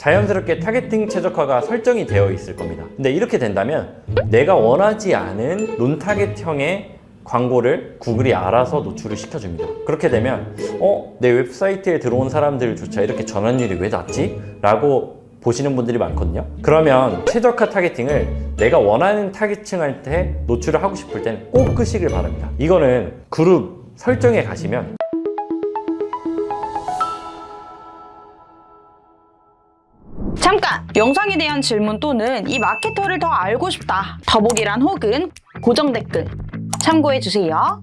자연스럽게 타겟팅 최적화가 설정이 되어 있을 겁니다. 근데 이렇게 된다면 내가 원하지 않은 논타겟형의 광고를 구글이 알아서 노출을 시켜줍니다. 그렇게 되면 내 웹사이트에 들어온 사람들조차 이렇게 전환율이 왜 낮지? 라고 보시는 분들이 많거든요. 그러면 최적화 타겟팅을 내가 원하는 타겟층한테 노출을 하고 싶을 때는 꼭 끄시길 바랍니다. 이거는 그룹 설정에 가시면 잠깐! 영상에 대한 질문 또는 이 마케터를 더 알고 싶다. 더보기란 혹은 고정 댓글 참고해주세요.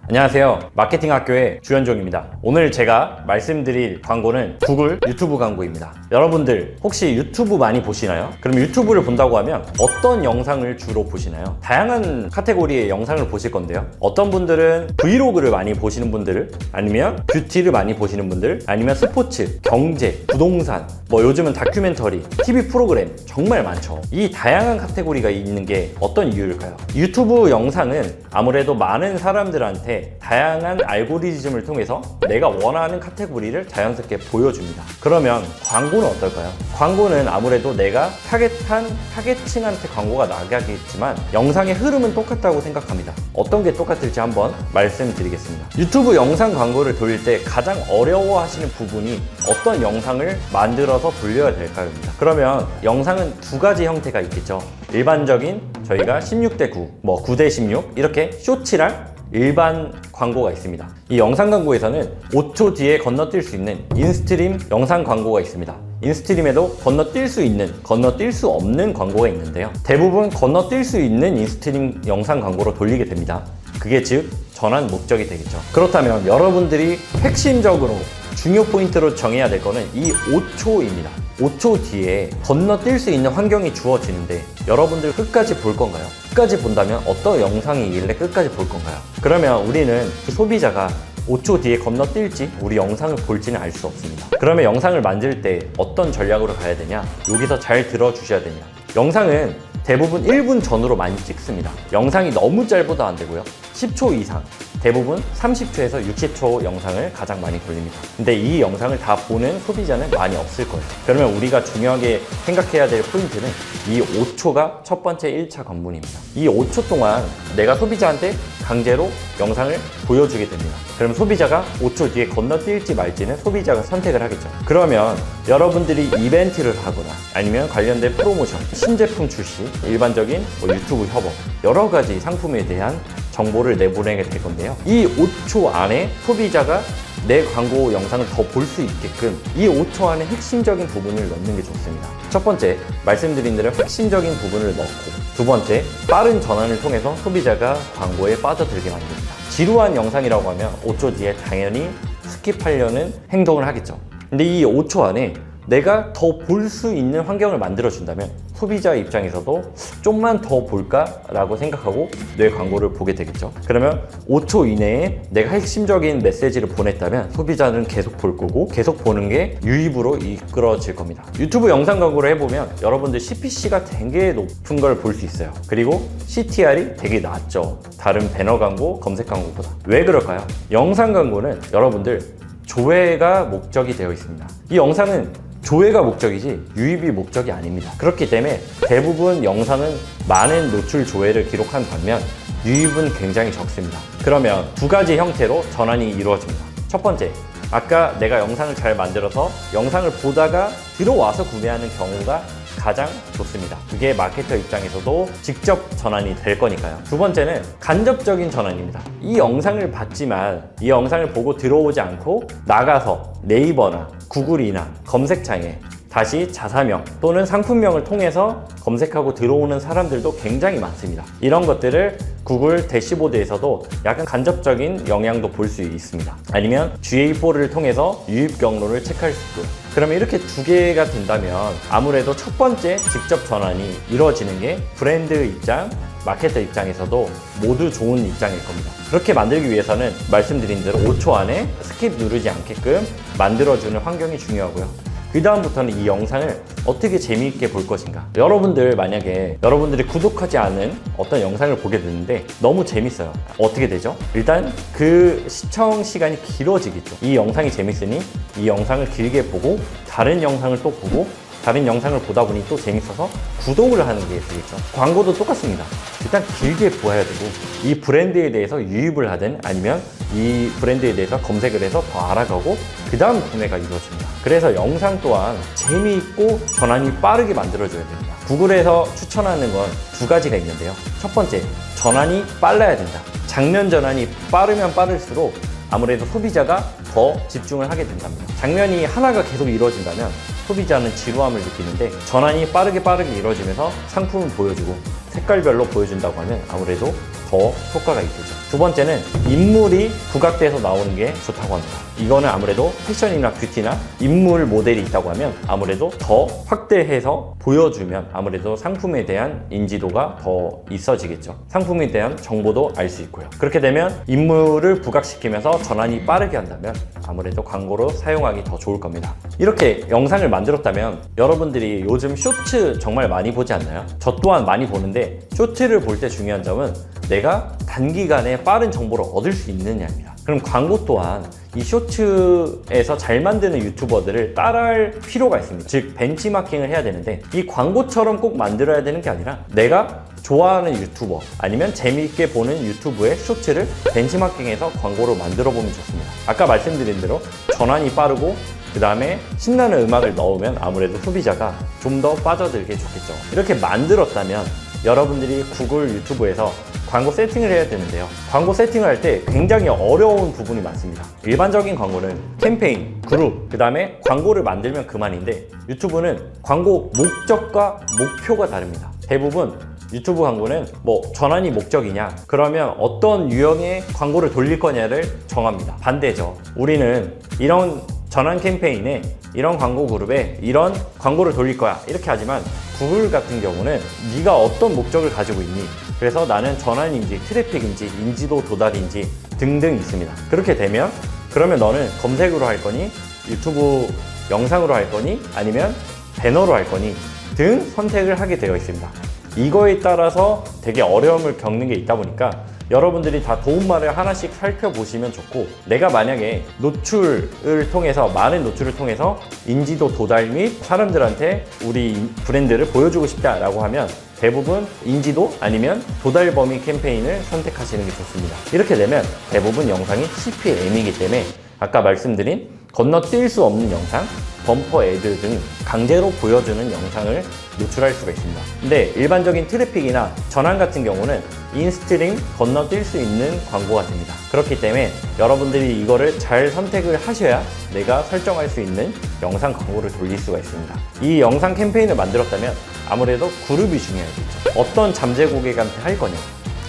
안녕하세요. 마케팅 학교의 주현종입니다. 오늘 제가 말씀드릴 광고는 구글 유튜브 광고입니다. 여러분들 혹시 유튜브 많이 보시나요? 그럼 유튜브를 본다고 하면 어떤 영상을 주로 보시나요? 다양한 카테고리의 영상을 보실 건데요. 어떤 분들은 브이로그를 많이 보시는 분들, 아니면 뷰티를 많이 보시는 분들, 아니면 스포츠, 경제, 부동산, 요즘은 다큐멘터리, TV 프로그램 정말 많죠. 이 다양한 카테고리가 있는 게 어떤 이유일까요? 유튜브 영상은 아무래도 많은 사람들한테 다양한 알고리즘을 통해서 내가 원하는 카테고리를 자연스럽게 보여줍니다. 그러면 광고는 어떨까요? 광고는 아무래도 내가 타겟한 타겟층한테 광고가 나가겠지만 영상의 흐름은 똑같다고 생각합니다. 어떤 게 똑같을지 한번 말씀드리겠습니다. 유튜브 영상 광고를 돌릴 때 가장 어려워하시는 부분이 어떤 영상을 만들어서 돌려야 될까요입니다. 그러면 영상은 두 가지 형태가 있겠죠. 일반적인 저희가 16:9, 9:16 이렇게 쇼츠랑 일반 광고가 있습니다. 이 영상 광고에서는 5초 뒤에 건너뛸 수 있는 인스트림 영상 광고가 있습니다. 인스트림에도 건너뛸 수 있는, 건너뛸 수 없는 광고가 있는데요. 대부분 건너뛸 수 있는 인스트림 영상 광고로 돌리게 됩니다. 그게 즉 전환 목적이 되겠죠. 그렇다면 여러분들이 핵심적으로 중요 포인트로 정해야 될 거는 이 5초입니다. 5초 뒤에 건너뛸 수 있는 환경이 주어지는데 여러분들 끝까지 볼 건가요? 끝까지 본다면 어떤 영상이길래 끝까지 볼 건가요? 그러면 우리는 소비자가 5초 뒤에 건너뛸지 우리 영상을 볼지는 알 수 없습니다. 그러면 영상을 만들 때 어떤 전략으로 가야 되냐? 여기서 잘 들어주셔야 되냐? 영상은 대부분 1분 전으로 많이 찍습니다. 영상이 너무 짧아도 안 되고요. 10초 이상, 대부분 30초에서 60초 영상을 가장 많이 돌립니다. 근데 이 영상을 다 보는 소비자는 많이 없을 거예요. 그러면 우리가 중요하게 생각해야 될 포인트는 이 5초가 첫 번째 1차 관문입니다. 이 5초 동안 내가 소비자한테 강제로 영상을 보여주게 됩니다. 그럼 소비자가 5초 뒤에 건너뛸지 말지는 소비자가 선택을 하겠죠. 그러면 여러분들이 이벤트를 하거나 아니면 관련된 프로모션, 신제품 출시, 일반적인 유튜브 협업, 여러 가지 상품에 대한 정보를 내보내게 될 건데요. 이 5초 안에 소비자가 내 광고 영상을 더 볼 수 있게끔 이 5초 안에 핵심적인 부분을 넣는 게 좋습니다. 첫 번째, 말씀드린 대로 핵심적인 부분을 넣고, 두 번째, 빠른 전환을 통해서 소비자가 광고에 빠져들게 만듭니다. 지루한 영상이라고 하면 5초 뒤에 당연히 스킵하려는 행동을 하겠죠. 근데 이 5초 안에 내가 더 볼 수 있는 환경을 만들어준다면 소비자 입장에서도 좀만 더 볼까? 라고 생각하고 내 광고를 보게 되겠죠. 그러면 5초 이내에 내가 핵심적인 메시지를 보냈다면 소비자는 계속 볼 거고 계속 보는 게 유입으로 이끌어질 겁니다. 유튜브 영상 광고를 해보면 여러분들 CPC가 되게 높은 걸 볼 수 있어요. 그리고 CTR이 되게 낮죠. 다른 배너 광고, 검색 광고보다. 왜 그럴까요? 영상 광고는 여러분들 조회가 목적이 되어 있습니다. 이 영상은 조회가 목적이지 유입이 목적이 아닙니다. 그렇기 때문에 대부분 영상은 많은 노출 조회를 기록한 반면 유입은 굉장히 적습니다. 그러면 두 가지 형태로 전환이 이루어집니다. 첫 번째, 아까 내가 영상을 잘 만들어서 영상을 보다가 들어와서 구매하는 경우가 가장 좋습니다. 그게 마케터 입장에서도 직접 전환이 될 거니까요. 두 번째는 간접적인 전환입니다. 이 영상을 봤지만 이 영상을 보고 들어오지 않고 나가서 네이버나 구글이나 검색창에 다시 자사명 또는 상품명을 통해서 검색하고 들어오는 사람들도 굉장히 많습니다. 이런 것들을 구글 대시보드에서도 약간 간접적인 영향도 볼 수 있습니다. 아니면 GA4를 통해서 유입 경로를 체크할 수 있고요. 그러면 이렇게 두 개가 된다면 아무래도 첫 번째 직접 전환이 이루어지는 게 브랜드 입장, 마케터 입장에서도 모두 좋은 입장일 겁니다. 그렇게 만들기 위해서는 말씀드린 대로 5초 안에 스킵 누르지 않게끔 만들어주는 환경이 중요하고요. 그 다음부터는 이 영상을 어떻게 재미있게 볼 것인가. 여러분들 만약에 여러분들이 구독하지 않은 어떤 영상을 보게 되는데 너무 재밌어요. 어떻게 되죠? 일단 그 시청 시간이 길어지겠죠. 이 영상이 재밌으니 이 영상을 길게 보고 다른 영상을 또 보고 다른 영상을 보다 보니 또 재밌어서 구독을 하는 게 되겠죠. 광고도 똑같습니다. 일단 길게 보아야 되고 이 브랜드에 대해서 유입을 하든 아니면 이 브랜드에 대해서 검색을 해서 더 알아가고 그 다음 구매가 이루어집니다. 그래서 영상 또한 재미있고 전환이 빠르게 만들어줘야 됩니다. 구글에서 추천하는 건 두 가지가 있는데요. 첫 번째, 전환이 빨라야 된다. 장면 전환이 빠르면 빠를수록 아무래도 소비자가 더 집중을 하게 된답니다. 장면이 하나가 계속 이루어진다면 소비자는 지루함을 느끼는데 전환이 빠르게 이루어지면서 상품을 보여주고 색깔별로 보여준다고 하면 아무래도 더 효과가 있겠죠. 두 번째는 인물이 부각돼서 나오는 게 좋다고 합니다. 이거는 아무래도 패션이나 뷰티나 인물 모델이 있다고 하면 아무래도 더 확대해서 보여주면 아무래도 상품에 대한 인지도가 더 있어지겠죠. 상품에 대한 정보도 알 수 있고요. 그렇게 되면 인물을 부각시키면서 전환이 빠르게 한다면 아무래도 광고로 사용하기 더 좋을 겁니다. 이렇게 영상을 만들었다면 여러분들이 요즘 쇼츠 정말 많이 보지 않나요? 저 또한 많이 보는데 쇼츠를 볼 때 중요한 점은 내가 단기간에 빠른 정보를 얻을 수 있느냐입니다. 그럼 광고 또한 이 쇼츠에서 잘 만드는 유튜버들을 따라할 필요가 있습니다. 즉 벤치마킹을 해야 되는데 이 광고처럼 꼭 만들어야 되는 게 아니라 내가 좋아하는 유튜버 아니면 재미있게 보는 유튜브의 쇼츠를 벤치마킹해서 광고로 만들어 보면 좋습니다. 아까 말씀드린 대로 전환이 빠르고 그 다음에 신나는 음악을 넣으면 아무래도 소비자가 좀 더 빠져들게 좋겠죠. 이렇게 만들었다면 여러분들이 구글 유튜브에서 광고 세팅을 해야 되는데요. 광고 세팅을 할 때 굉장히 어려운 부분이 많습니다. 일반적인 광고는 캠페인, 그룹, 그 다음에 광고를 만들면 그만인데 유튜브는 광고 목적과 목표가 다릅니다. 대부분 유튜브 광고는 뭐 전환이 목적이냐 그러면 어떤 유형의 광고를 돌릴 거냐를 정합니다. 반대죠. 우리는 이런 전환 캠페인에 이런 광고 그룹에 이런 광고를 돌릴 거야 이렇게 하지만 구글 같은 경우는 네가 어떤 목적을 가지고 있니? 그래서 나는 전환인지 트래픽인지 인지도 도달인지 등등 있습니다. 그렇게 되면 그러면 너는 검색으로 할 거니 유튜브 영상으로 할 거니 아니면 배너로 할 거니 등 선택을 하게 되어 있습니다. 이거에 따라서 되게 어려움을 겪는 게 있다 보니까 여러분들이 다 도움말을 하나씩 살펴보시면 좋고 내가 만약에 노출을 통해서 많은 노출을 통해서 인지도 도달 및 사람들한테 우리 브랜드를 보여주고 싶다라고 하면 대부분 인지도 아니면 도달 범위 캠페인을 선택하시는 게 좋습니다. 이렇게 되면 대부분 영상이 CPM이기 때문에 아까 말씀드린 건너뛸 수 없는 영상, 범퍼 애드 등 강제로 보여주는 영상을 노출할 수가 있습니다. 근데 일반적인 트래픽이나 전환 같은 경우는 인스트림 건너뛸 수 있는 광고가 됩니다. 그렇기 때문에 여러분들이 이거를 잘 선택을 하셔야 내가 설정할 수 있는 영상 광고를 돌릴 수가 있습니다. 이 영상 캠페인을 만들었다면 아무래도 그룹이 중요하겠죠. 어떤 잠재 고객한테 할 거냐.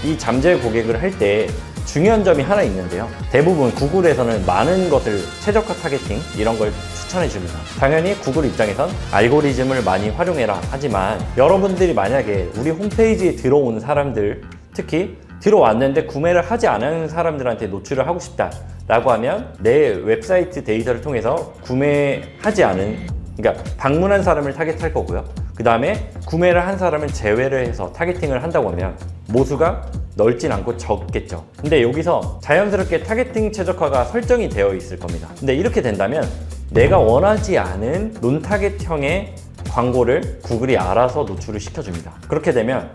이 잠재 고객을 할 때 중요한 점이 하나 있는데요. 대부분 구글에서는 많은 것을 최적화 타겟팅 이런 걸 추천해 줍니다. 당연히 구글 입장에선 알고리즘을 많이 활용해라 하지만 여러분들이 만약에 우리 홈페이지에 들어온 사람들 특히 들어왔는데 구매를 하지 않은 사람들한테 노출을 하고 싶다 라고 하면 내 웹사이트 데이터를 통해서 구매하지 않은 그러니까 방문한 사람을 타겟할 거고요. 그 다음에 구매를 한 사람을 제외를 해서 타겟팅을 한다고 하면 모수가 넓진 않고 적겠죠. 근데 여기서 자연스럽게 타겟팅 최적화가 설정이 되어 있을 겁니다. 근데 이렇게 된다면 내가 원하지 않은 논타겟형의 광고를 구글이 알아서 노출을 시켜줍니다. 그렇게 되면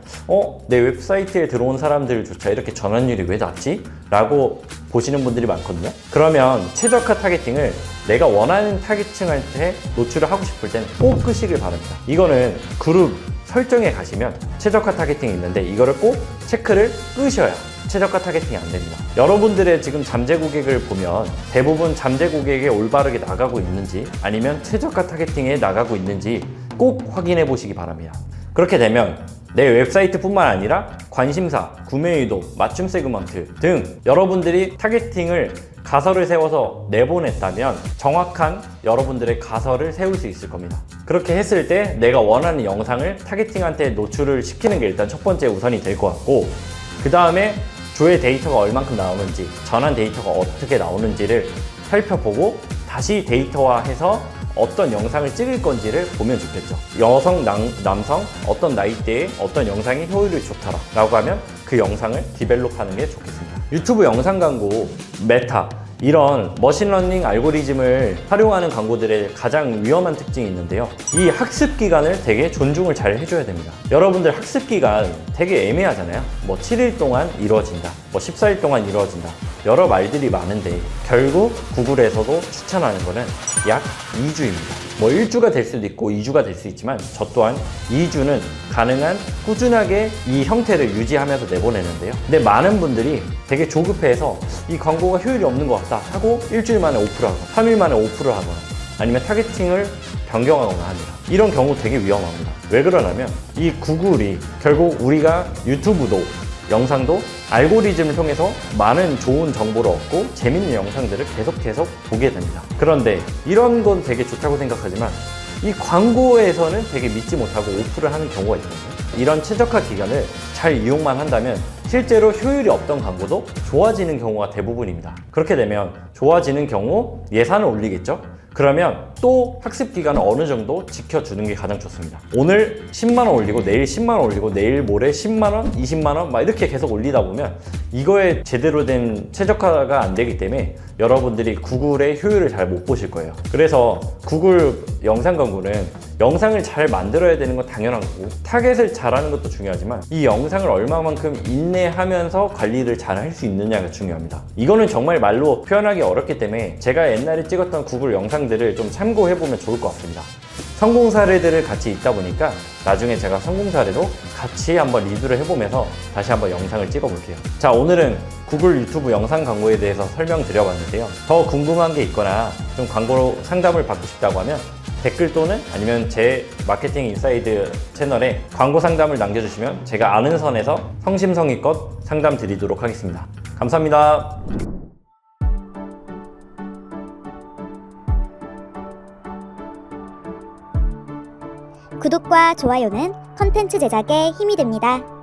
내 웹사이트에 들어온 사람들조차 이렇게 전환율이 왜 낮지? 라고 보시는 분들이 많거든요. 그러면 최적화 타겟팅을 내가 원하는 타겟층한테 노출을 하고 싶을 때는 꼭 끄시길 바랍니다. 이거는 그룹 설정에 가시면 최적화 타겟팅이 있는데 이거를 꼭 체크를 끄셔야 최저가 타겟팅이 안 됩니다. 여러분들의 지금 잠재 고객을 보면 대부분 잠재 고객에 올바르게 나가고 있는지 아니면 최저가 타겟팅에 나가고 있는지 꼭 확인해 보시기 바랍니다. 그렇게 되면 내 웹사이트뿐만 아니라 관심사, 구매 유도, 맞춤 세그먼트 등 여러분들이 타겟팅을 가설을 세워서 내보냈다면 정확한 여러분들의 가설을 세울 수 있을 겁니다. 그렇게 했을 때 내가 원하는 영상을 타겟팅한테 노출을 시키는 게 일단 첫 번째 우선이 될 것 같고 그 다음에 조회 데이터가 얼만큼 나오는지 전환 데이터가 어떻게 나오는지를 살펴보고 다시 데이터화해서 어떤 영상을 찍을 건지를 보면 좋겠죠. 여성, 남성, 어떤 나이대에 어떤 영상이 효율이 좋더라 라고 하면 그 영상을 디벨롭하는 게 좋겠습니다. 유튜브 영상 광고, 메타, 이런 머신러닝 알고리즘을 활용하는 광고들의 가장 위험한 특징이 있는데요. 이 학습 기간을 되게 존중을 잘 해줘야 됩니다. 여러분들 학습 기간 되게 애매하잖아요. 뭐 7일 동안 이루어진다, 뭐 14일 동안 이루어진다, 여러 말들이 많은데 결국 구글에서도 추천하는 거는 약 2주입니다. 뭐 1주가 될 수도 있고 2주가 될 수 있지만 저 또한 2주는 가능한 꾸준하게 이 형태를 유지하면서 내보내는데요. 근데 많은 분들이 되게 조급해서 이 광고가 효율이 없는 것 같다 하고 일주일 만에 오프를 하거나 3일 만에 오프를 하거나 아니면 타겟팅을 변경하거나 합니다. 이런 경우 되게 위험합니다. 왜 그러냐면 이 구글이 결국 우리가 유튜브도 영상도 알고리즘을 통해서 많은 좋은 정보를 얻고 재밌는 영상들을 계속 보게 됩니다. 그런데 이런 건 되게 좋다고 생각하지만 이 광고에서는 되게 믿지 못하고 오프를 하는 경우가 있거든요. 이런 최적화 기간을 잘 이용만 한다면 실제로 효율이 없던 광고도 좋아지는 경우가 대부분입니다. 그렇게 되면 좋아지는 경우 예산을 올리겠죠? 그러면 또 학습 기간을 어느 정도 지켜주는 게 가장 좋습니다. 오늘 10만원 올리고 내일 10만원 올리고 내일 모레 10만원, 20만원 막 이렇게 계속 올리다 보면 이거에 제대로 된 최적화가 안 되기 때문에 여러분들이 구글의 효율을 잘 못 보실 거예요. 그래서 구글 영상 광고는 영상을 잘 만들어야 되는 건 당연한 거고 타겟을 잘하는 것도 중요하지만 이 영상을 얼마만큼 인내하면서 관리를 잘 할 수 있느냐가 중요합니다. 이거는 정말 말로 표현하기 어렵기 때문에 제가 옛날에 찍었던 구글 영상들을 좀 참고해보면 좋을 것 같습니다. 성공 사례들을 같이 있다 보니까 나중에 제가 성공 사례도 같이 한번 리뷰를 해보면서 다시 한번 영상을 찍어볼게요. 자, 오늘은 구글 유튜브 영상 광고에 대해서 설명드려봤는데요. 더 궁금한 게 있거나 좀 광고 상담을 받고 싶다고 하면 댓글 또는 아니면 제 마케팅 인사이드 채널에 광고 상담을 남겨주시면 제가 아는 선에서 성심성의껏 상담 드리도록 하겠습니다. 감사합니다. 구독과 좋아요는 컨텐츠 제작에 힘이 됩니다.